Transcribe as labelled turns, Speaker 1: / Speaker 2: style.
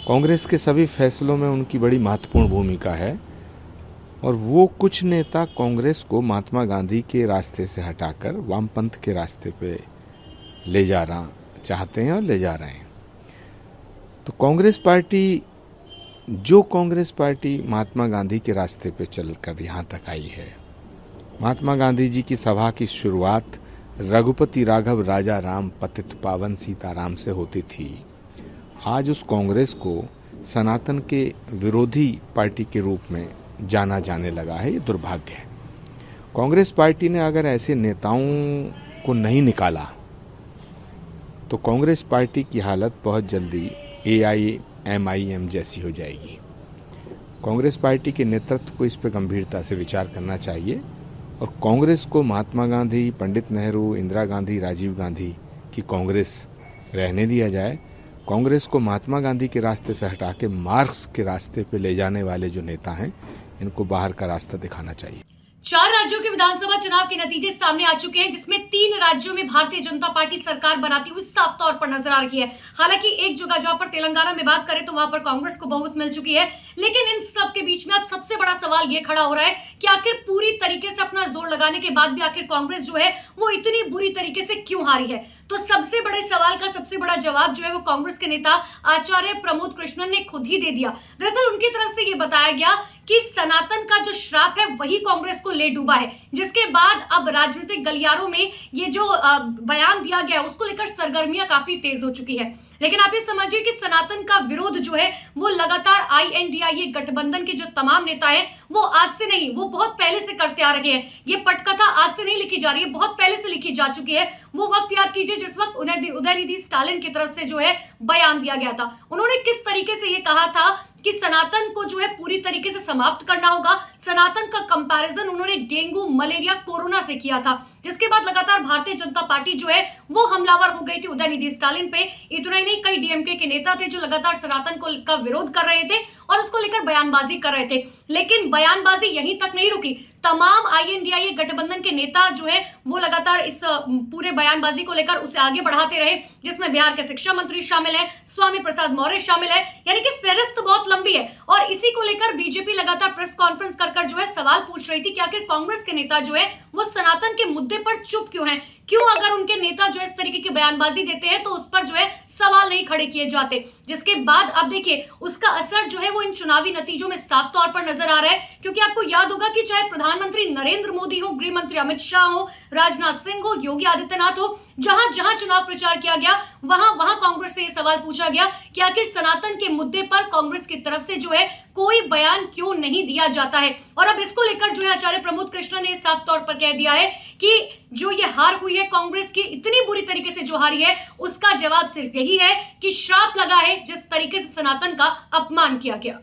Speaker 1: कांग्रेस के सभी फैसलों में उनकी बड़ी महत्वपूर्ण भूमिका है और वो कुछ नेता कांग्रेस को महात्मा गांधी के रास्ते से हटाकर वामपंथ के रास्ते पे ले जाना चाहते हैं और ले जा रहे हैं। तो कांग्रेस पार्टी महात्मा गांधी के रास्ते पे चलकर यहाँ तक आई है। महात्मा गांधी जी की सभा की शुरुआत रघुपति राघव राजा राम पतित पावन सीताराम से होती थी। आज उस कांग्रेस को सनातन के विरोधी पार्टी के रूप में जाना जाने लगा है। ये दुर्भाग्य है। कांग्रेस पार्टी ने अगर ऐसे नेताओं को नहीं निकाला तो कांग्रेस पार्टी की हालत बहुत जल्दी AIMIM जैसी हो जाएगी। कांग्रेस पार्टी के नेतृत्व को इस पर गंभीरता से विचार करना चाहिए और कांग्रेस को महात्मा गांधी, पंडित नेहरू, इंदिरा गांधी, राजीव गांधी की कांग्रेस रहने दिया जाए। कांग्रेस को महात्मा गांधी के रास्ते से हटा के मार्क्स के रास्ते पे ले जाने वाले जो नेता हैं, इनको बाहर का रास्ता दिखाना चाहिए।
Speaker 2: 4 राज्यों के विधानसभा चुनाव के नतीजे सामने आ चुके हैं, जिसमें 3 राज्यों में भारतीय जनता पार्टी सरकार बनाती हुई साफ तौर पर नजर आ रही है। हालांकि एक जगह जहां पर तेलंगाना में बात करें तो वहां पर कांग्रेस को बहुमत मिल चुकी है, लेकिन इन सब के बीच में अब सबसे बड़ा सवाल ये खड़ा हो रहा है कि आखिर पूरी तरीके से अपना जोर लगाने के बाद भी आखिर कांग्रेस जो है वो इतनी बुरी तरीके से क्यों हारी है। तो सबसे बड़े सवाल का सबसे बड़ा जवाब जो है वो कांग्रेस के नेता आचार्य प्रमोद कृष्णन ने खुद ही दे दिया। दरअसल उनकी तरफ से ये बताया गया कि सनातन का जो श्राप है वही कांग्रेस को ले डूबा है, जिसके बाद अब राजनीतिक गलियारों में ये जो बयान दिया गया उसको लेकर सरगर्मियां काफी तेज हो चुकी है। लेकिन आप ये समझिए कि सनातन का विरोध जो है वो लगातार INDIA गठबंधन के जो तमाम नेता हैं वो आज से नहीं, वो बहुत पहले से करते आ रहे हैं। ये पटकथा आज से नहीं लिखी जा रही है, बहुत पहले से लिखी जा चुकी है। वो वक्त याद कीजिए जिस वक्त उदयनिधि स्टालिन की तरफ से जो है बयान दिया गया था। उन्होंने किस तरीके से ये कहा था कि सनातन को जो है पूरी तरीके से समाप्त करना होगा। सनातन का कंपैरिजन उन्होंने डेंगू, मलेरिया, कोरोना से किया था, जिसके बाद लगातार भारतीय जनता पार्टी जो है वो हमलावर हो गई थी उदयनिधि स्टालिन पे। इतना ही नहीं, कई DMK के नेता थे जो लगातार सनातन का विरोध कर रहे थे और उसको लेकर बयानबाजी कर रहे थे। लेकिन बयानबाजी यहीं तक नहीं रुकी। तमाम INDIA गठबंधन के नेता जो है वो लगातार इस पूरे बयानबाजी को लेकर उसे आगे बढ़ाते रहे, जिसमें बिहार के शिक्षा मंत्री शामिल है, स्वामी प्रसाद मौर्य शामिल है। यानी कि फेहरिस्त बहुत लंबी है और इसी को लेकर बीजेपी लगातार प्रेस कॉन्फ्रेंस कर जो है सवाल पूछ रही थी कि आखिर कांग्रेस के नेता जो है वो सनातन के मुद्दे पर चुप क्यों हैं। क्यों अगर उनके नेता जो इस तरीके की बयानबाजी देते हैं तो उस पर जो है सवाल नहीं खड़े किए जाते। जिसके बाद अब देखिए उसका असर जो है वो इन चुनावी नतीजों में साफ तौर पर नजर आ रहा है, क्योंकि आपको याद होगा कि चाहे प्रधानमंत्री नरेंद्र मोदी हो, गृह मंत्री अमित शाह हो, राजनाथ सिंह हो, योगी आदित्यनाथ हो, जहां जहां चुनाव प्रचार किया गया वहां वहां कांग्रेस से यह सवाल पूछा गया कि आखिर सनातन के मुद्दे पर कांग्रेस की तरफ से जो है कोई बयान क्यों नहीं दिया जाता है। और अब इसको लेकर जो है आचार्य प्रमोद कृष्ण ने साफ तौर पर कह दिया है कि जो ये हार हुई है कांग्रेस की, इतनी बुरी तरीके से जो हारी है, उसका जवाब सिर्फ यही है कि श्राप लगा है जिस तरीके से सनातन का अपमान किया गया।